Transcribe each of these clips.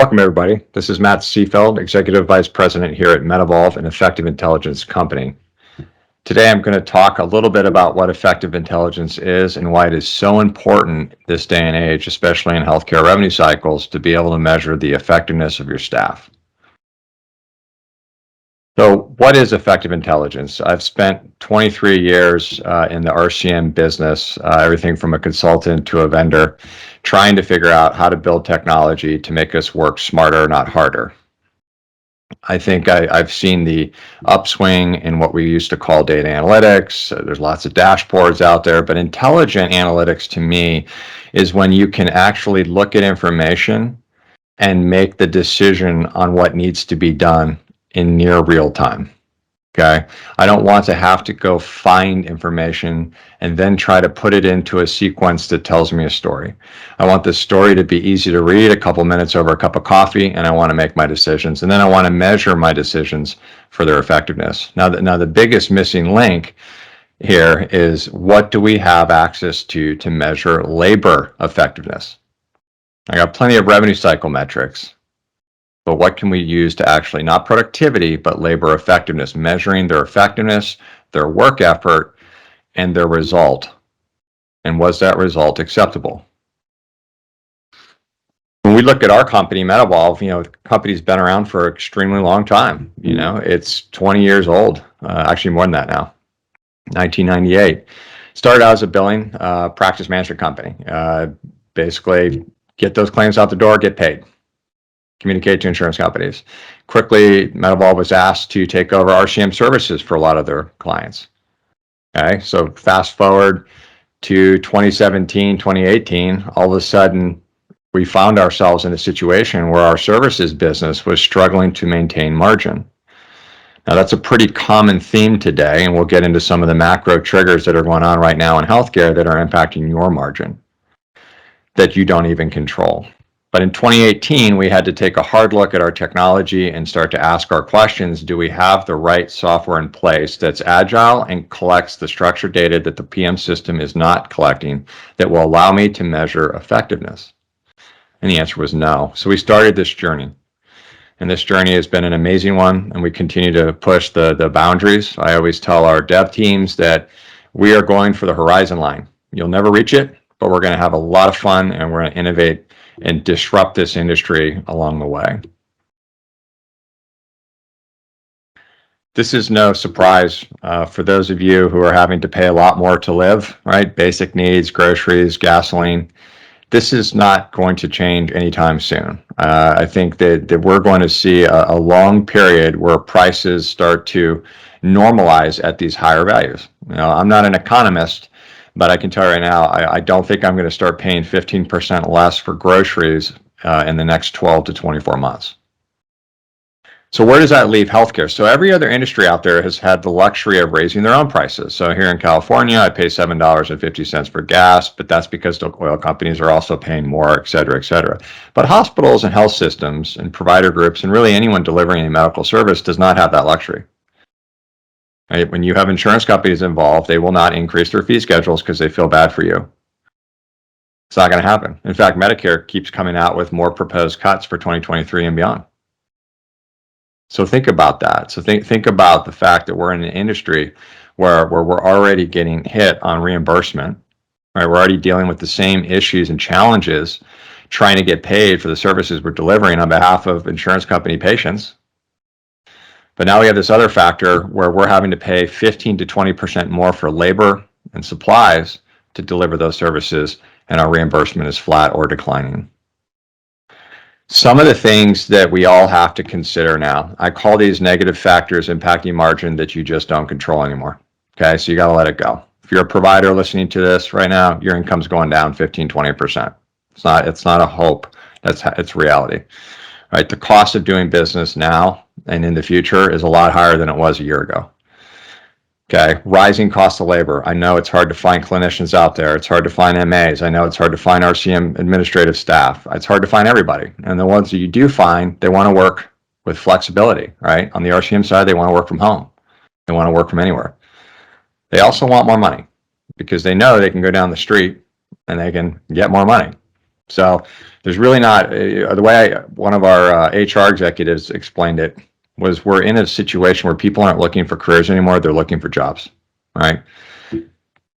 Welcome, everybody. This is Matt Seefeld, Executive Vice President here at MedEvolve, an Effective Intelligence company. Today, I'm going to talk a little bit about what effective intelligence is and why it is so important this day and age, especially in healthcare revenue cycles, to be able to measure the effectiveness of your staff. So what is effective intelligence? I've spent 23 years in the RCM business, everything from a consultant to a vendor, trying to figure out how to build technology to make us work smarter, not harder. I think I've seen the upswing in what we used to call data analytics. There's lots of dashboards out there, but intelligent analytics to me is when you can actually look at information and make the decision on what needs to be done in near real time. Okay. I don't want to have to go find information and then try to put it into a sequence that tells me a story. I want the story to be easy to read, a couple minutes over a cup of coffee, and I want to make my decisions. And then I want to measure my decisions for their effectiveness. Now the biggest missing link here is, what do we have access to measure labor effectiveness? I got plenty of revenue cycle metrics. But what can we use to actually, not productivity, but labor effectiveness, measuring their effectiveness, their work effort, and their result? And was that result acceptable? When we look at our company, MedEvolve, the company's been around for an extremely long time. It's 20 years old, actually more than that now, 1998. Started out as a billing practice management company. Basically, get those claims out the door, get paid. Communicate to insurance companies. Quickly, MedEvolve was asked to take over RCM services for a lot of their clients. Okay, so fast forward to 2017, 2018, all of a sudden, we found ourselves in a situation where our services business was struggling to maintain margin. Now, that's a pretty common theme today, and we'll get into some of the macro triggers that are going on right now in healthcare that are impacting your margin that you don't even control. But in 2018, we had to take a hard look at our technology and start to ask our questions. Do we have the right software in place that's agile and collects the structured data that the PM system is not collecting that will allow me to measure effectiveness? And the answer was no. So we started this journey. And this journey has been an amazing one, and we continue to push the boundaries. I always tell our dev teams that we are going for the horizon line. You'll never reach it, but we're going to have a lot of fun, and we're going to innovate and disrupt this industry along the way. This is no surprise for those of you who are having to pay a lot more to live, right? Basic needs, groceries, gasoline. This is not going to change anytime soon. I think that we're going to see a long period where prices start to normalize at these higher values. I'm not an economist, but I can tell you right now, I don't think I'm going to start paying 15% less for groceries in the next 12 to 24 months. So where does that leave healthcare? So every other industry out there has had the luxury of raising their own prices. So here in California, I pay $7.50 for gas, but that's because the oil companies are also paying more, et cetera, et cetera. But hospitals and health systems and provider groups and really anyone delivering a medical service does not have that luxury. Right? When you have insurance companies involved, they will not increase their fee schedules because they feel bad for you. It's not going to happen. In fact, Medicare keeps coming out with more proposed cuts for 2023 and beyond. So think about that. So think about the fact that we're in an industry where we're already getting hit on reimbursement. Right? We're already dealing with the same issues and challenges trying to get paid for the services we're delivering on behalf of insurance company patients. But now we have this other factor where we're having to pay 15 to 20% more for labor and supplies to deliver those services, and our reimbursement is flat or declining. Some of the things that we all have to consider now, I call these negative factors impacting margin that you just don't control anymore. Okay, so you got to let it go. If you're a provider listening to this right now, your income's going down 15, 20%. It's not a hope, it's reality. Right? The cost of doing business now and in the future is a lot higher than it was a year ago. Okay, rising cost of labor. I know it's hard to find clinicians out there. It's hard to find MAs. I know it's hard to find RCM administrative staff. It's hard to find everybody. And the ones that you do find, they want to work with flexibility, right? On the RCM side, they want to work from home. They want to work from anywhere. They also want more money because they know they can go down the street and they can get more money. So there's really not, the way one of our HR executives explained it was, we're in a situation where people aren't looking for careers anymore, they're looking for jobs, right?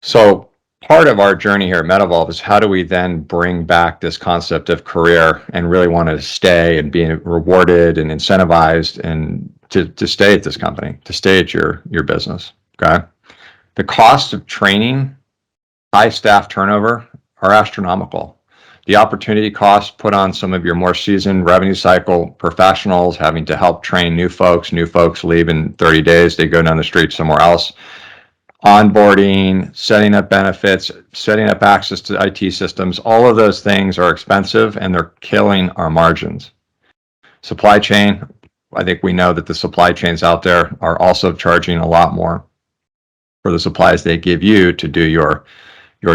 So part of our journey here at MedEvolve is, how do we then bring back this concept of career and really want to stay and be rewarded and incentivized and to stay at this company, to stay at your business, okay? The cost of training, high staff turnover are astronomical. The opportunity costs put on some of your more seasoned revenue cycle professionals, having to help train new folks leave in 30 days, they go down the street somewhere else. Onboarding, setting up benefits, setting up access to IT systems, all of those things are expensive and they're killing our margins. Supply chain, I think we know that the supply chains out there are also charging a lot more for the supplies they give you to do your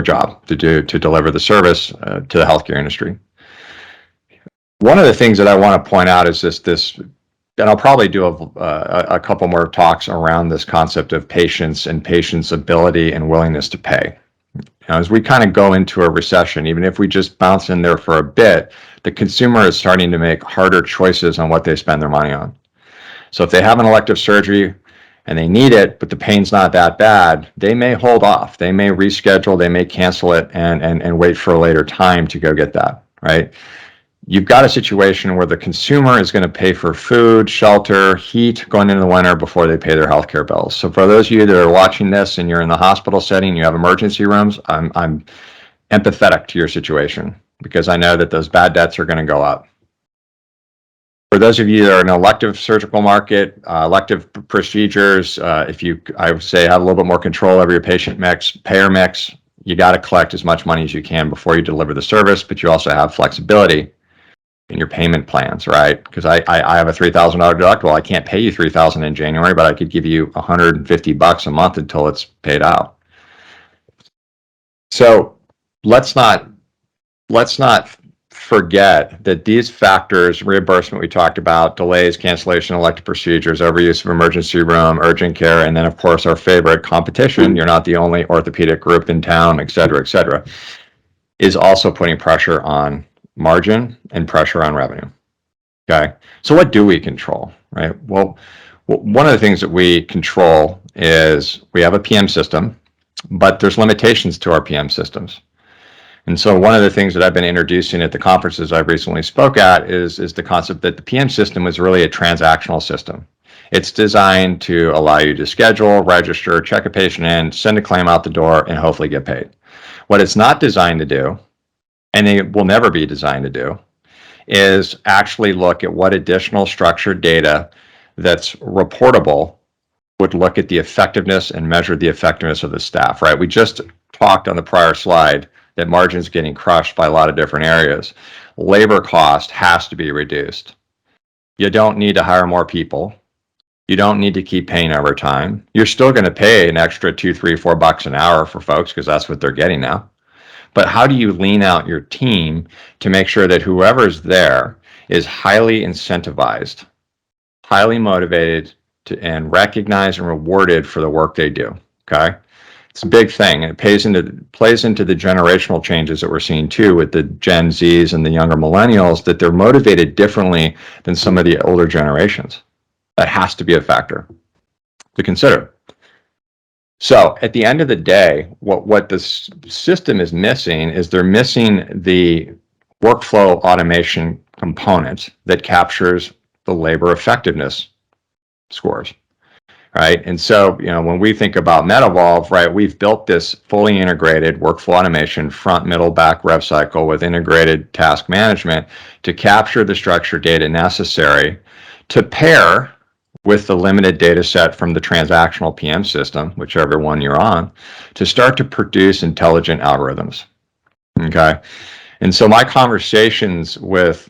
job, to deliver the service to the healthcare industry. One of the things that I want to point out is this, and I'll probably do a couple more talks around this concept of patience and patients' ability and willingness to pay. As we kind of go into a recession, even if we just bounce in there for a bit, the consumer is starting to make harder choices on what they spend their money on. So if they have an elective surgery and they need it, but the pain's not that bad, they may hold off. They may reschedule, they may cancel it and wait for a later time to go get that, right? You've got a situation where the consumer is going to pay for food, shelter, heat going into the winter before they pay their healthcare bills. So for those of you that are watching this and you're in the hospital setting, you have emergency rooms, I'm empathetic to your situation, because I know that those bad debts are going to go up. For those of you that are in an elective surgical market, elective procedures, I would say, have a little bit more control over your patient mix, payer mix. You got to collect as much money as you can before you deliver the service, but you also have flexibility in your payment plans, right? Because I have a $3,000 deductible. I can't pay you $3,000 in January, but I could give you $150 a month until it's paid out. So let's not forget that these factors, reimbursement we talked about, delays, cancellation, elective procedures, overuse of emergency room, urgent care, and then of course our favorite, competition, you're not the only orthopedic group in town, et cetera, is also putting pressure on margin and pressure on revenue. Okay, so what do we control, right? Well, one of the things that we control is we have a PM system, but there's limitations to our PM systems. And so one of the things that I've been introducing at the conferences I've recently spoke at is the concept that the PM system is really a transactional system. It's designed to allow you to schedule, register, check a patient in, send a claim out the door, and hopefully get paid. What it's not designed to do, and it will never be designed to do, is actually look at what additional structured data that's reportable would look at the effectiveness and measure the effectiveness of the staff, right? We just talked on the prior slide that margin's getting crushed by a lot of different areas. Labor cost has to be reduced. You don't need to hire more people. You don't need to keep paying overtime. You're still going to pay an extra $2, $3, $4 an hour for folks because that's what they're getting now. But how do you lean out your team to make sure that whoever's there is highly incentivized, highly motivated, and recognized and rewarded for the work they do? Okay, it's a big thing, and it plays into the generational changes that we're seeing too with the Gen Zs and the younger millennials, that they're motivated differently than some of the older generations. That has to be a factor to consider. So at the end of the day, what this system is missing is they're missing the workflow automation component that captures the labor effectiveness scores, right? And so, when we think about MedEvolve, right, we've built this fully integrated workflow automation, front, middle, back rev cycle with integrated task management to capture the structured data necessary to pair with the limited data set from the transactional PM system, whichever one you're on, to start to produce intelligent algorithms. Okay. And so my conversations with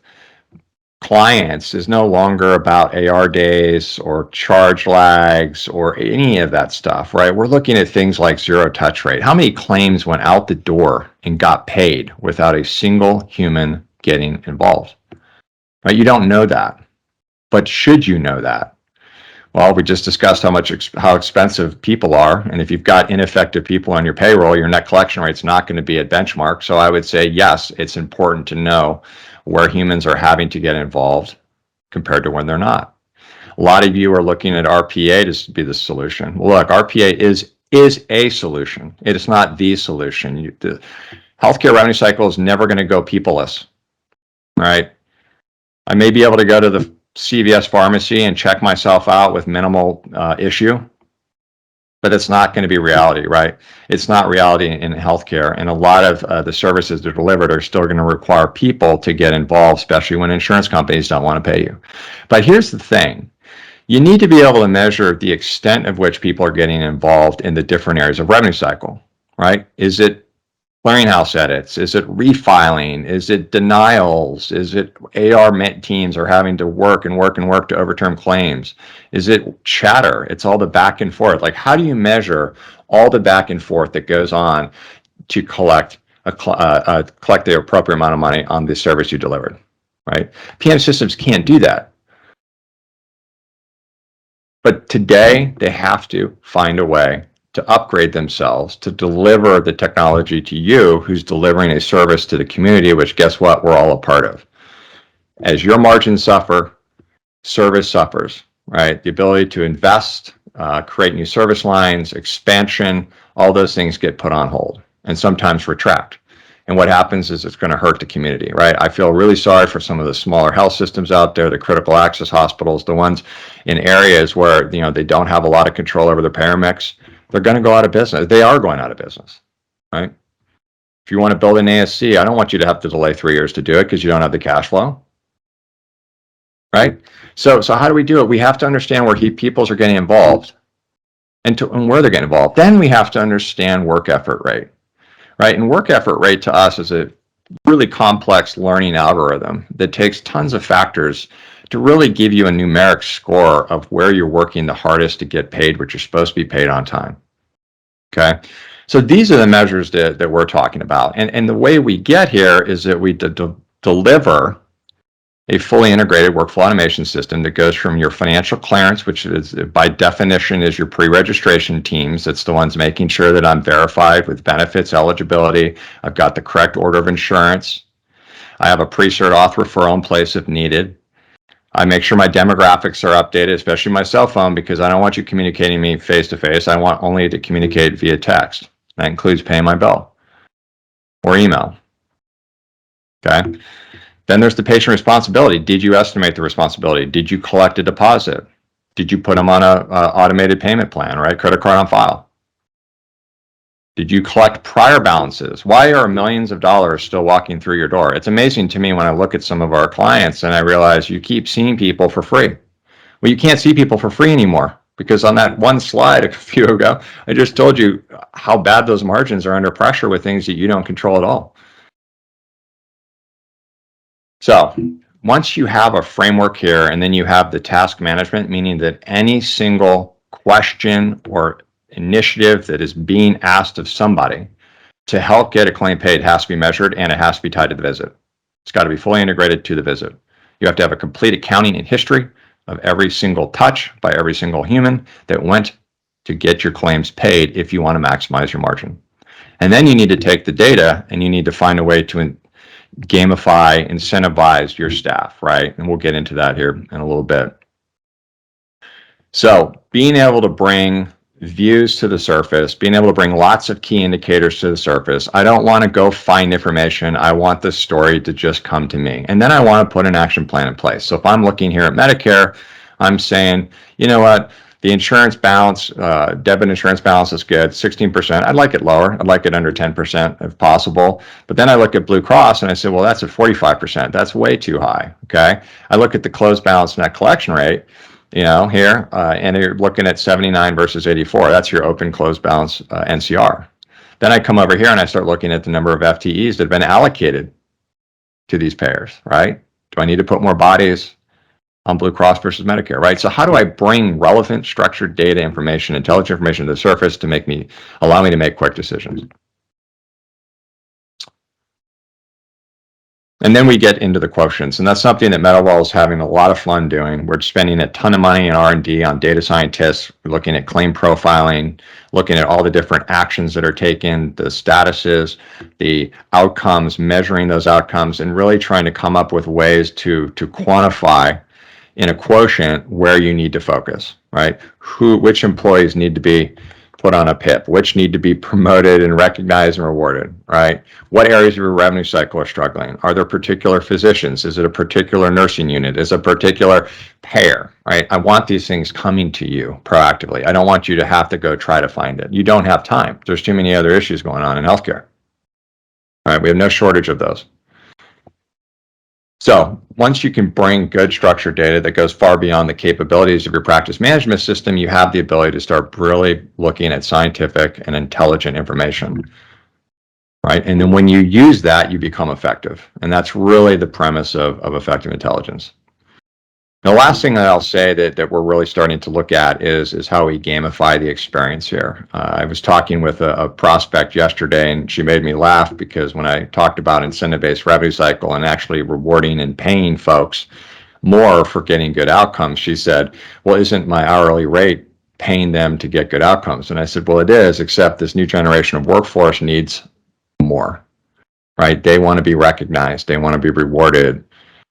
clients is no longer about AR days or charge lags or any of that stuff, right? We're looking at things like zero touch rate. How many claims went out the door and got paid without a single human getting involved? Right? You don't know that. But should you know that? Well, we just discussed how expensive people are, and if you've got ineffective people on your payroll, your net collection rate's not going to be at benchmark. So I would say yes, it's important to know where humans are having to get involved compared to when they're not. A lot of you are looking at RPA to be the solution. Look, RPA is a solution. It is not the solution. The healthcare revenue cycle is never going to go peopleless, right? I may be able to go to the CVS pharmacy and check myself out with minimal issue, but it's not going to be reality, right? It's not reality in healthcare, and a lot of the services that are delivered are still going to require people to get involved, especially when insurance companies don't want to pay you. But here's the thing. You need to be able to measure the extent of which people are getting involved in the different areas of revenue cycle, right? Is it clearinghouse edits? Is it refiling? Is it denials? Is it AR teams are having to work to overturn claims? Is it chatter? It's all the back and forth. Like, how do you measure all the back and forth that goes on to collect the appropriate amount of money on the service you delivered, right? PM systems can't do that. But today, they have to find a way to upgrade themselves to deliver the technology to you who's delivering a service to the community, which guess what? We're all a part of. As your margins suffer, service suffers, right? The ability to invest, create new service lines, expansion, all those things get put on hold and sometimes retract. And what happens is it's going to hurt the community, right? I feel really sorry for some of the smaller health systems out there, the critical access hospitals, the ones in areas where they don't have a lot of control over their payer mix. They're going to go out of business. They are going out of business, right? If you want to build an ASC, I don't want you to have to delay 3 years to do it because you don't have the cash flow, right? So how do we do it? We have to understand where peoples are getting involved and where they're getting involved. Then we have to understand work effort rate. Right, and work effort rate to us is a really complex learning algorithm that takes tons of factors to really give you a numeric score of where you're working the hardest to get paid, what you're supposed to be paid on time. Okay, so these are the measures that we're talking about, and the way we get here is that we deliver a fully integrated workflow automation system that goes from your financial clearance, which is by definition is your pre-registration teams. That's the ones making sure that I'm verified with benefits eligibility. I've got the correct order of insurance. I have a pre-cert auth referral in place if needed. I make sure my demographics are updated, especially my cell phone, because I don't want you communicating me face-to-face. I want only to communicate via text. That includes paying my bill or email. Okay. Then there's the patient responsibility. Did you estimate the responsibility? Did you collect a deposit? Did you put them on a automated payment plan, right? Credit card on file. Did you collect prior balances? Why are millions of dollars still walking through your door? It's amazing to me when I look at some of our clients and I realize you keep seeing people for free. Well, you can't see people for free anymore because on that one slide a few ago, I just told you how bad those margins are under pressure with things that you don't control at all. So once you have a framework here and then you have the task management, meaning that any single question or initiative that is being asked of somebody to help get a claim paid has to be measured and it has to be tied to the visit. It's got to be fully integrated to the visit. You have to have a complete accounting and history of every single touch by every single human that went to get your claims paid if you want to maximize your margin. And then you need to take the data and you need to find a way to gamify, incentivize your staff, right? And we'll get into that here in a little bit. So being able to bring views to the surface, being able to bring lots of key indicators to the surface. I don't want to go find information. I want the story to just come to me. And then I want to put an action plan in place. So if I'm looking here at Medicare, I'm saying, you know what? The insurance balance, debit insurance balance is good, 16%. I'd like it lower. I'd like it under 10% if possible. But then I look at Blue Cross and I say, well, that's at 45%. That's way too high, okay? I look at the closed balance net collection rate, here, and you're looking at 79 versus 84. That's your open closed balance NCR. Then I come over here and I start looking at the number of FTEs that have been allocated to these payers, right? Do I need to put more bodies on Blue Cross versus Medicare, right? So how do I bring relevant, structured data, information, intelligent information to the surface to allow me to make quick decisions? And then we get into the quotients, and that's something that MedEvolve is having a lot of fun doing. We're spending a ton of money in R&D on data scientists. We're looking at claim profiling, looking at all the different actions that are taken, the statuses, the outcomes, measuring those outcomes, and really trying to come up with ways to quantify in a quotient where you need to focus, right? Which employees need to be put on a PIP, which need to be promoted and recognized and rewarded, right? What areas of your revenue cycle are struggling? Are there particular physicians? Is it a particular nursing unit? Is it a particular payer, right? I want these things coming to you proactively. I don't want you to have to go try to find it. You don't have time. There's too many other issues going on in healthcare, right? We have no shortage of those. So once you can bring good structured data that goes far beyond the capabilities of your practice management system, you have the ability to start really looking at scientific and intelligent information, right? And then when you use that, you become effective. And that's really the premise of effective intelligence. The last thing that I'll say that we're really starting to look at is how we gamify the experience here. I was talking with a prospect yesterday, and she made me laugh because when I talked about incentive-based revenue cycle and actually rewarding and paying folks more for getting good outcomes, she said, well, isn't my hourly rate paying them to get good outcomes? And I said, well, it is, except this new generation of workforce needs more, right? They want to be recognized. They want to be rewarded.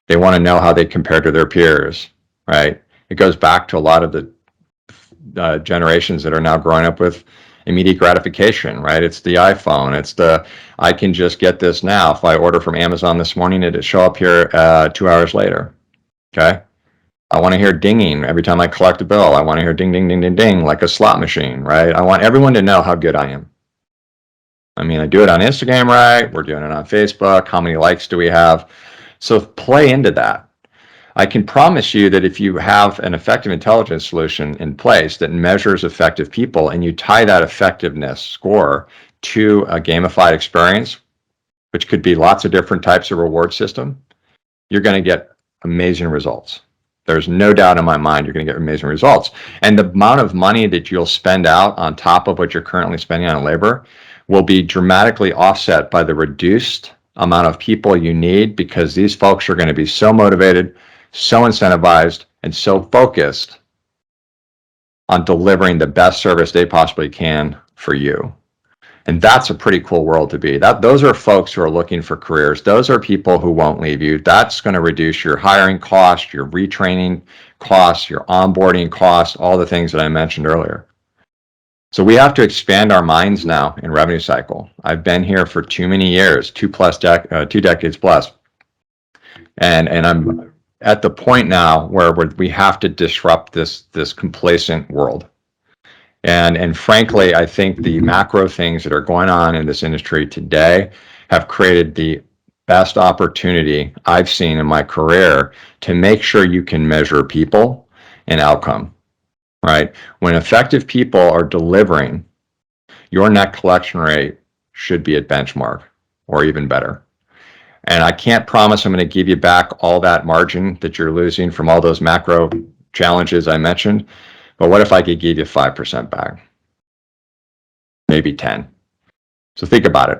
They want to know how they compare to their peers, right? It goes back to a lot of the generations that are now growing up with immediate gratification, right? It's the iPhone. It's I can just get this now. If I order from Amazon this morning, it'll show up here 2 hours later, okay? I want to hear dinging every time I collect a bill. I want to hear ding, ding, ding, ding, ding, like a slot machine, right? I want everyone to know how good I am. I mean, I do it on Instagram, right? We're doing it on Facebook. How many likes do we have? So play into that. I can promise you that if you have an effective intelligence solution in place that measures effective people and you tie that effectiveness score to a gamified experience, which could be lots of different types of reward system, you're going to get amazing results. There's no doubt in my mind you're going to get amazing results. And the amount of money that you'll spend out on top of what you're currently spending on labor will be dramatically offset by the reduced amount of people you need, because these folks are going to be so motivated, so incentivized, and so focused on delivering the best service they possibly can for you. And that's a pretty cool world to be. Those are folks who are looking for careers. Those are people who won't leave you. That's going to reduce your hiring costs, your retraining costs, your onboarding costs, all the things that I mentioned earlier. So we have to expand our minds now in revenue cycle. I've been here for too many years, 2 decades plus. And I'm at the point now where we have to disrupt this complacent world. And frankly, I think the macro things that are going on in this industry today have created the best opportunity I've seen in my career to make sure you can measure people and outcome, right? When effective people are delivering, your net collection rate should be at benchmark or even better. And I can't promise I'm going to give you back all that margin that you're losing from all those macro challenges I mentioned. But what if I could give you 5% back? Maybe 10. So think about it.